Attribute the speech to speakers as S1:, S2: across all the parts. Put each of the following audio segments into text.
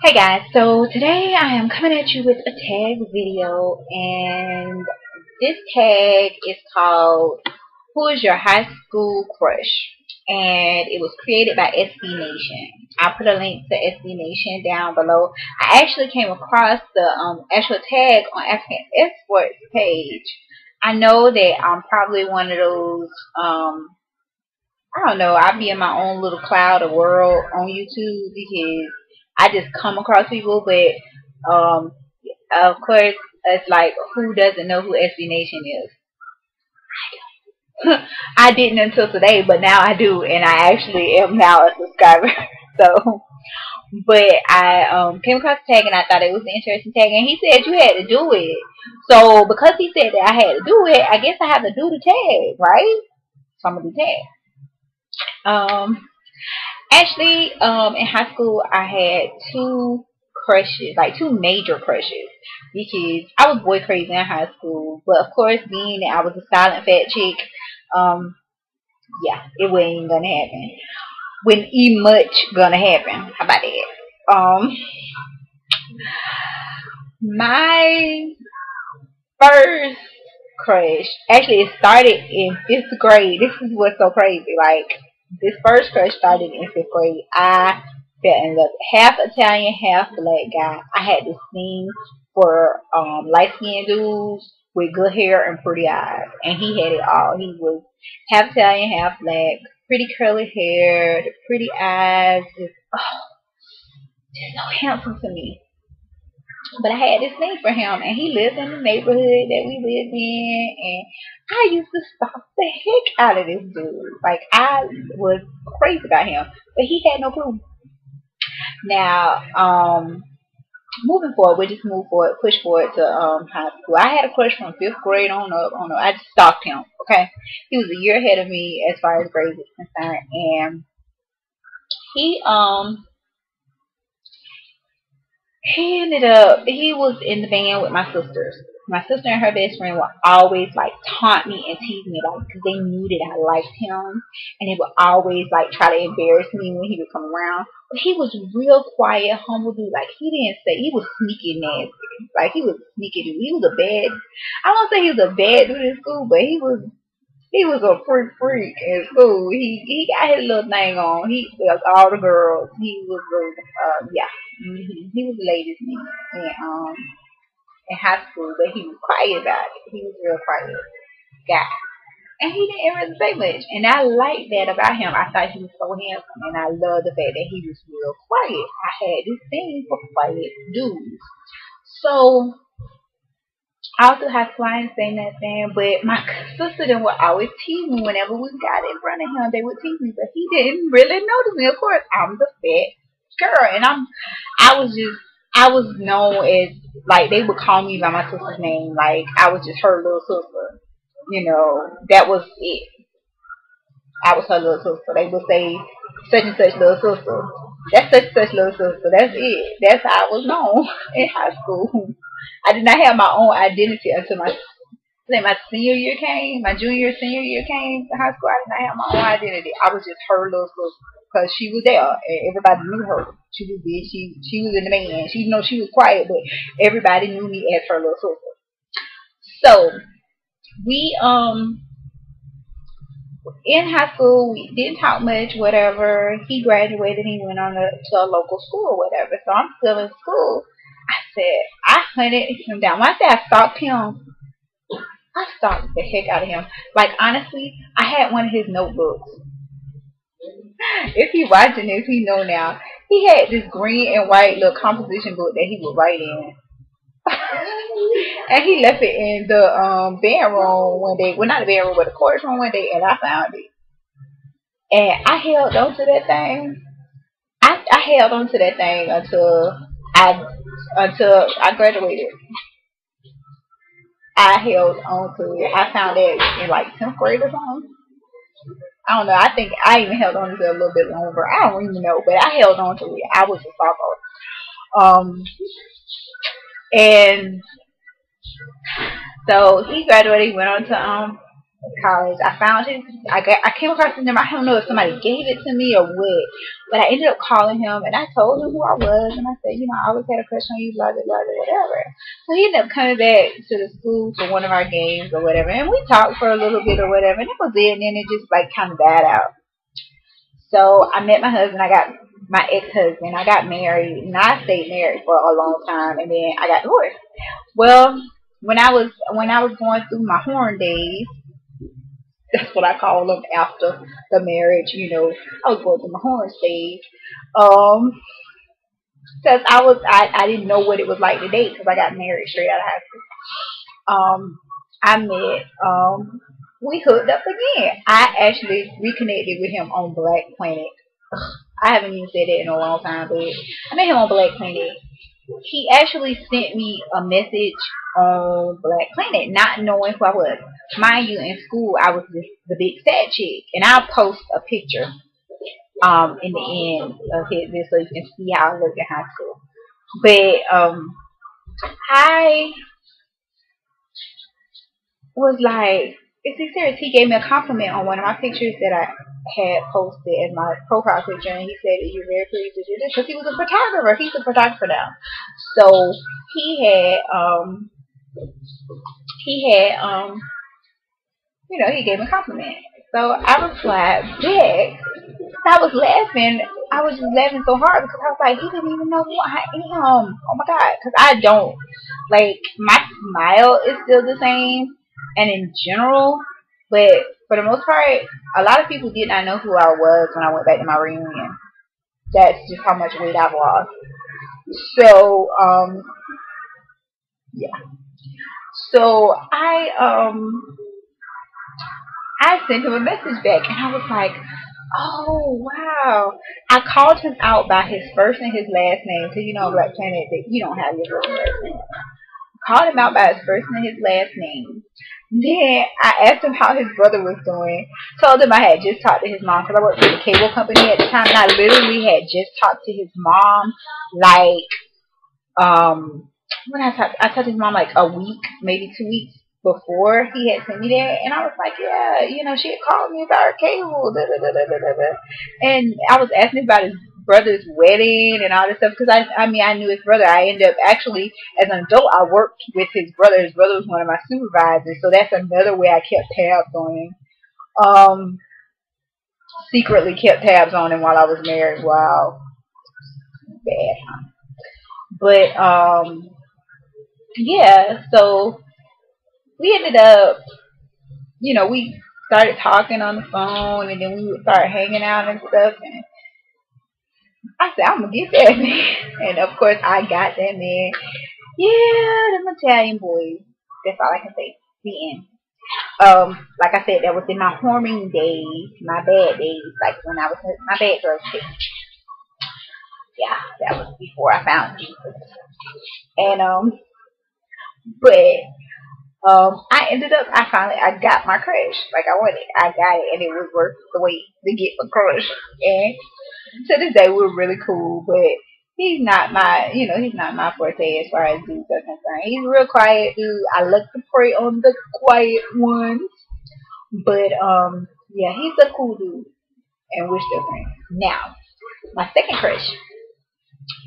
S1: Hey guys, so today I am coming at you with a tag video, and this tag is called Who is Your High School Crush? And it was created by SB Nation. I'll put a link to SB Nation down below. I actually came across the actual tag on African Exports page. I know that I'm probably one of those I don't know. I be in my own little cloud of world on YouTube because I just come across people, but of course, it's like who doesn't know who SB Nation is? I didn't until today, but now I do, and I actually am now a subscriber. So, but I came across the tag and I thought it was an interesting tag, and he said you had to do it. So because he said that I had to do it, I guess I have to do the tag, right? So I'm gonna do tag. Actually, in high school, I had two crushes, like two major crushes, because I was boy crazy in high school. But of course, being that I was a silent fat chick, um, yeah, it wasn't gonna happen. Wouldn't even much gonna happen. How about that? My first crush, actually, it started in fifth grade. This is what's so crazy. Like, this first crush started in fifth grade. I fell in love. Half Italian, half black guy. I had this thing for light skinned dudes with good hair and pretty eyes. And he had it all. He was half Italian, half black, pretty curly hair, pretty eyes, just so handsome to me. But I had this thing for him, and he lived in the neighborhood that we lived in, and I used to stalk the heck out of this dude. Like, I was crazy about him, but he had no clue. Now, moving forward, we just move forward, push forward to high school. I had a crush from fifth grade on up. On up. I just stalked him. Okay, he was a year ahead of me as far as grades is concerned, and he um he was in the band with my sisters. My sister and her best friend would always like taunt me and tease me about it because they knew that I liked him, and they would always like try to embarrass me when he would come around. But he was real quiet, humble dude. Like, he didn't say, he was sneaky nasty. Like, he was sneaky dude. He was a bad. I won't say he was a bad dude in school, but he was a freak in school. He got his little thing on. He like all the girls. He was yeah. He was the ladies' man in high school, but he was quiet about it. He was a real quiet guy, and he didn't really say much. And I liked that about him. I thought he was so handsome, and I loved the fact that he was real quiet. I had this thing for quiet dudes. So all through high school, I didn't say nothing, but my sister then would always tease me whenever we got in front of him. They would tease me, but he didn't really notice me. Of course, I'm the fat girl, and I was known as, like, they would call me by my sister's name, like I was just her little sister. That was it. I was her little sister. They would say such and such little sister. That's such and such little sister. That's it. That's how I was known in high school. I did not have my own identity until my senior year came, my junior senior year came to high school. I did not have my own identity. I was just her little sister because she was there and everybody knew her. She was big. She was in the man. She was quiet, but everybody knew me as her little sister. So we in high school we didn't talk much. Whatever. He graduated. He went on to a local school. Whatever. So I'm still in school. I said I hunted him down. When I say I stalked him, I stalked the heck out of him. Like, honestly, I had one of his notebooks. If he watching this, he know now. He had this green and white little composition book that he would write in. And he left it in the band room one day. Well, not the band room, but the chorus room one day, and I found it. And I held on to that thing. I held on to that thing I until I graduated. I held on to it. I found it in like 10th grade or something. I don't know. I think I even held on to it a little bit longer. I don't even know, but I held on to it. I was a sophomore. And so he graduated. He went on to college. I found him. I came across his number. I don't know if somebody gave it to me or what, but I ended up calling him and I told him who I was and I said, you know, I always had a crush on you, blah blah blah blah whatever. So he ended up coming back to the school for one of our games or whatever, and we talked for a little bit or whatever, and that was it. And then it just like kind of died out. So I met my husband. I got my ex-husband. I got married, and I stayed married for a long time, and then I got divorced. Well, when I was going through my horn days, that's what I call them after the marriage. You know, I was going through my horn stage. Um, because I didn't know what it was like to date because I got married straight out of high school. I met we hooked up again. I actually reconnected with him on Black Planet. I haven't even said that in a long time, but I met him on Black Planet. He actually sent me a message on Black Planet, not knowing who I was. Mind you, in school I was the big fat chick, and I'll post a picture in the end of this so you can see how I looked in high school. But I was like, is he serious? He gave me a compliment on one of my pictures that I had posted as my profile picture, and he said that you're very pretty to do this because he was a photographer. He's a photographer now, so he had he had he gave me a compliment. So I replied back. I was laughing. I was just laughing so hard because I was like, he didn't even know who I am. Oh my god, because I don't like my smile is still the same, and in general, but for the most part, a lot of people did not know who I was when I went back to my reunion. That's just how much weight I've lost. So yeah. So I sent him a message back, and I was like, oh wow. I called him out by his first and his last name, because you know on Black Planet that you don't have your first and last name. Called him out by his first and his last name. Then I asked him how his brother was doing. Told him I had just talked to his mom because I worked for the cable company at the time, and I literally had just talked to his mom like when I talked to his mom like a week, maybe 2 weeks before he had sent me there, and I was like, yeah, she had called me about her cable, da, da, da, da, da, da, da. And I was asking about his brother's wedding and all this stuff because I knew his brother. I ended up actually as an adult I worked with his brother. His brother was one of my supervisors, so that's another way I kept tabs on him. Secretly kept tabs on him while I was married. Wow, bad. But yeah, so we ended up, we started talking on the phone, and then we would start hanging out and stuff. And I said, I'm gonna get that man, and of course I got that man. Yeah, them Italian boys. That's all I can say. The end. Like I said, that was in my hormone days, my bad days, like when I was my bad girl chick. Yeah, that was before I found Jesus. And but I got my crush. Like I wanted, I got it, and it was worth the wait to get my crush. And to this day, we're really cool, but he's not my forte as far as dudes are concerned. He's a real quiet dude. I like to prey on the quiet ones, but yeah, he's a cool dude, and we're still friends. Now, my second crush,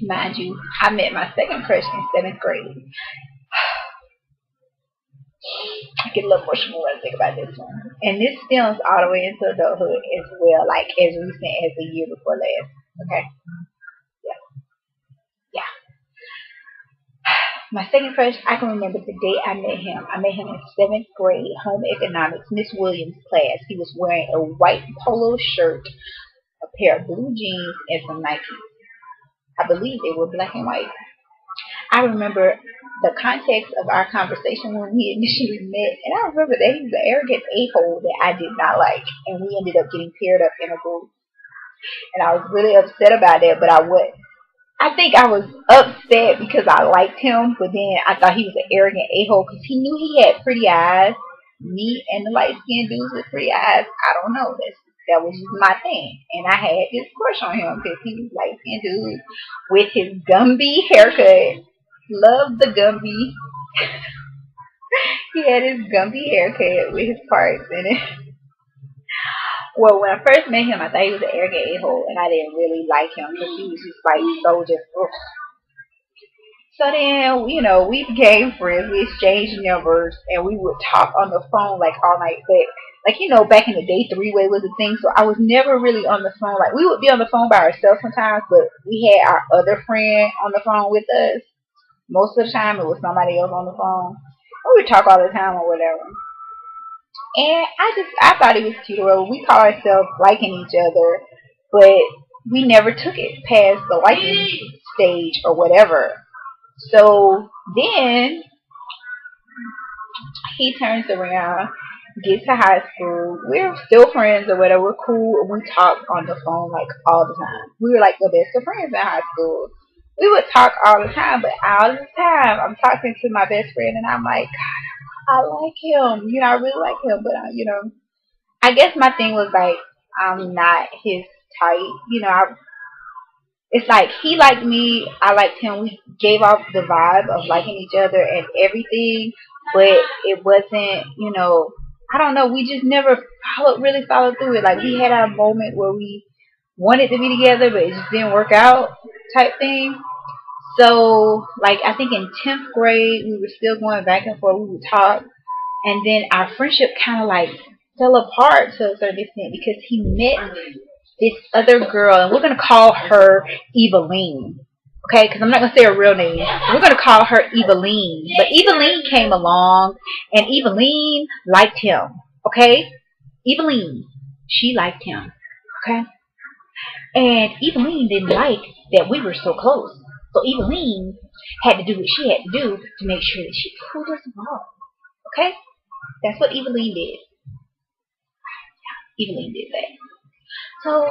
S1: mind you, I met my second crush in 7th grade. I get a little emotional when I think about this one. And this stems all the way into adulthood as well, like as recent as the year before last. Okay? Yeah. Yeah. My second crush, I can remember the day I met him. I met him in 7th grade, home economics, Miss Williams class. He was wearing a white polo shirt, a pair of blue jeans, and some Nikes. I believe they were black and white. I remember the context of our conversation when we initially met, and I remember that he was an arrogant a-hole that I did not like, and we ended up getting paired up in a group, and I was really upset about that, but I think I was upset because I liked him, but then I thought he was an arrogant a-hole because he knew he had pretty eyes. Me and the light-skinned dudes with pretty eyes, I don't know, that was just my thing, and I had this crush on him because he was light-skinned dude with his Gumby haircut. Love the Gumby. He had his Gumby haircut with his parts in it. Well, when I first met him, I thought he was an arrogant a-hole, and I didn't really like him because he was just like so just. Ugh. So then, we became friends. We exchanged numbers, and we would talk on the phone like all night. But like back in the day, three-way was a thing. So I was never really on the phone. Like we would be on the phone by ourselves sometimes, but we had our other friend on the phone with us. Most of the time, it was somebody else on the phone. We would talk all the time or whatever. And I thought it was cute. Well, we call ourselves liking each other, but we never took it past the liking stage or whatever. So then he turns around, gets to high school. We're still friends or whatever. We're cool. We talk on the phone like all the time. We were like the best of friends in high school. We would talk all the time, but all the time I'm talking to my best friend and I'm like, I like him. I really like him, but I guess my thing was like I'm not his type. It's like he liked me, I liked him. We gave off the vibe of liking each other and everything, but it wasn't, I don't know. We just never really followed through it. Like we had our moment where we wanted to be together, but it just didn't work out, type thing. So, like I think in 10th grade, we were still going back and forth. We would talk, and then our friendship kind of like fell apart to a certain extent because he met this other girl, and we're gonna call her Eveline, okay? Because I'm not gonna say her real name. We're gonna call her Eveline. But Eveline came along, and Eveline liked him, okay? Eveline, she liked him, okay? And Eveline didn't like that we were so close. So Eveline had to do what she had to do to make sure that she pulled us apart, okay? That's what Eveline did. Eveline did that. So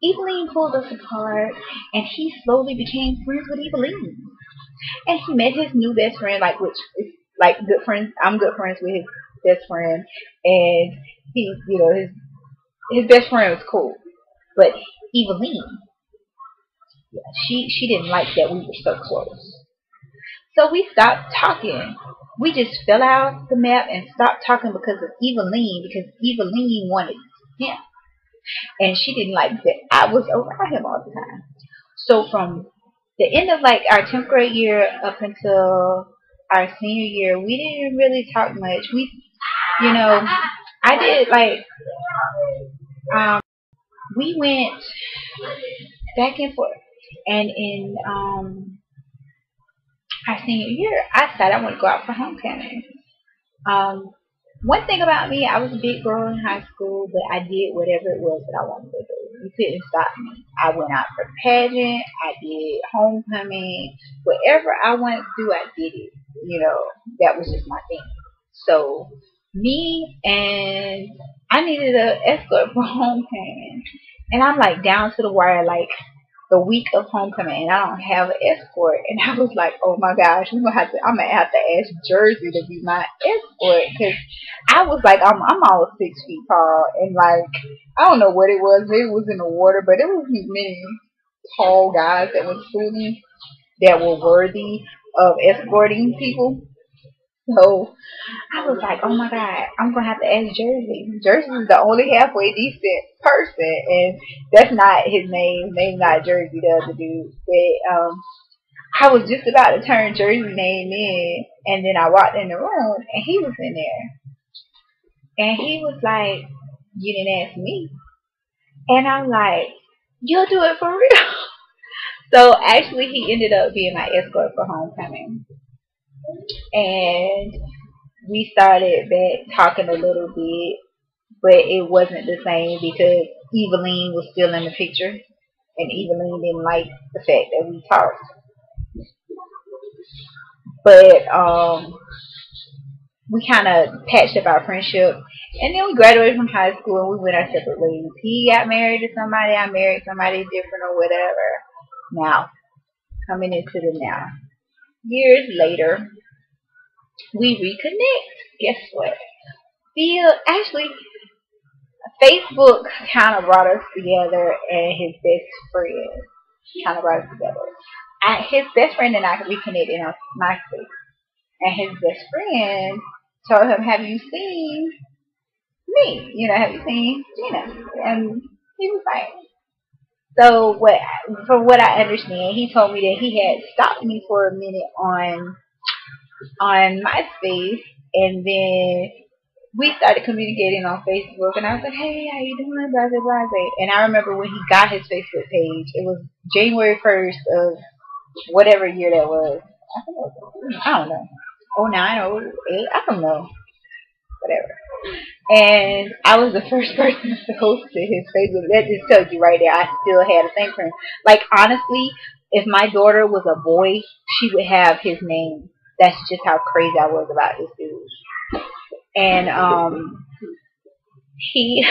S1: Eveline pulled us apart, and he slowly became friends with Eveline. And he met his new best friend, like which is like good friends. I'm good friends with his best friend, and he, his best friend was cool, but Eveline, yeah, she didn't like that we were so close. So we stopped talking. We just fell out the map and stopped talking because of Eveline, because Eveline wanted him. And she didn't like that I was around him all the time. So from the end of like our 10th grade year up until our senior year, we didn't really talk much. I did like, we went back and forth. And in our senior year, I decided I want to go out for homecoming. Um, One thing about me, I was a big girl in high school, but I did whatever it was that I wanted to do. You couldn't stop me. I went out for pageant. I did homecoming. Whatever I wanted to do, I did it. That was just my thing. So me and I needed an escort for homecoming, and I'm like down to the wire, like the week of homecoming, and I don't have an escort. And I was like, oh my gosh, I'm gonna have to ask Jersey to be my escort, because I was like, I'm almost 6 feet tall, and like I don't know what it was. Maybe it was in the water, but there was many tall guys that were students that were worthy of escorting people. So I was like, oh my God, I'm gonna have to ask Jersey. Jersey is the only halfway decent person, and that's not his name. His name's not Jersey, the other dude. But I was just about to turn Jersey's name in, and then I walked in the room, and he was in there, and he was like, "You didn't ask me," and I'm like, "You'll do it for real." So actually, he ended up being my escort for homecoming, and we started back talking a little bit, but it wasn't the same because Eveline was still in the picture, and Eveline didn't like the fact that we talked. But we kind of patched up our friendship, and then we graduated from high school and we went our separate ways. He got married to somebody, I married somebody different or whatever. Now, coming into the now, years later, we reconnect. Guess what? Actually, Facebook kind of brought us together, and his best friend kind of brought us together. His best friend and I reconnected on MySpace, and his best friend told him, "Have you seen me? Have you seen Gina?" And he was like, so what? From what I understand, he told me that he had stopped me for a minute on MySpace, and then we started communicating on Facebook, and I was like, "Hey, how you doing?" Blah blah blah. And I remember when he got his Facebook page, it was January 1st of whatever year that was. I don't know. Oh 09, oh 08, I don't know. Whatever. And I was the first person to host to his Facebook. That just tells you right there, I still had a thing for him. Like, honestly, if my daughter was a boy, she would have his name. That's just how crazy I was about this dude. And he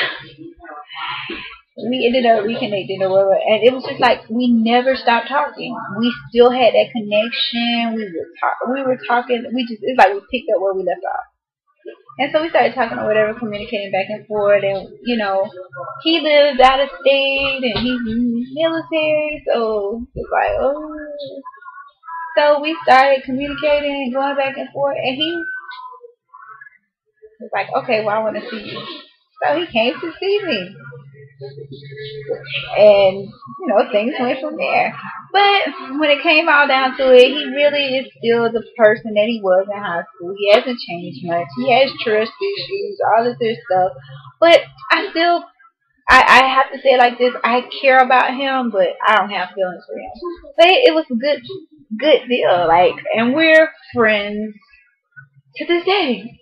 S1: we ended up reconnecting or whatever, and it was just like we never stopped talking. We still had that connection. We were talking. It's like we picked up where we left off. And so we started talking or whatever, communicating back and forth. And, he lives out of state and he's military. So it's like, oh. So we started communicating and going back and forth. And he was like, okay, well, I want to see you. So he came to see me. And, things went from there. But when it came all down to it, he really is still the person that he was in high school. He hasn't changed much. He has trust issues, all of this stuff. But I have to say it like this, I care about him, but I don't have feelings for him. But it was a good deal. Like, and we're friends to this day.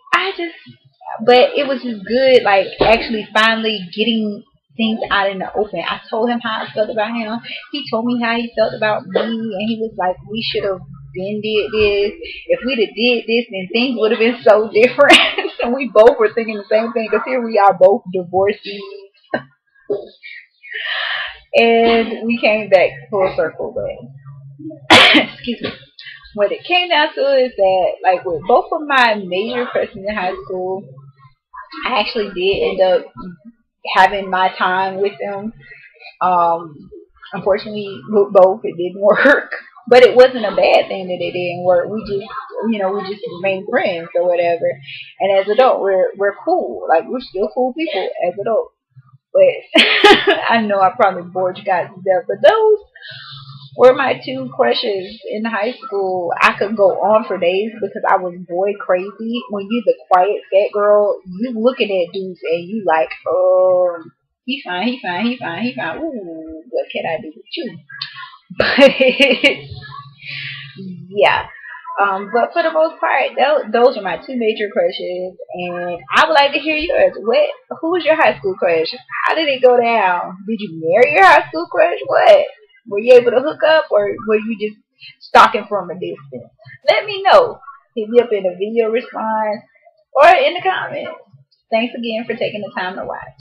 S1: But it was just good, like, actually finally getting things out in the open. I told him how I felt about him. He told me how he felt about me, and he was like, we should have been did this. If we'd have did this, then things would have been so different. And we both were thinking the same thing, because here we are both divorcees. And we came back full circle, but excuse me. What it came down to is that, like, with both of my major crushes in high school, I actually did end up having my time with them. Unfortunately, with both, it didn't work. But it wasn't a bad thing that it didn't work. We just remained friends or whatever. And as adults, we're cool. Like, we're still cool people as adults. But I know I probably bored you guys to death. But those were my two crushes in high school. I could go on for days because I was boy crazy. When you're the quiet fat girl, you looking at dudes and you like, oh, he fine, he fine, he fine, he fine. Ooh, what can I do with you? But yeah. But for the most part, those are my two major crushes, and I would like to hear yours. Who was your high school crush? How did it go down? Did you marry your high school crush? What? Were you able to hook up, or were you just stalking from a distance? Let me know. Hit me up in a video response or in the comments. Thanks again for taking the time to watch.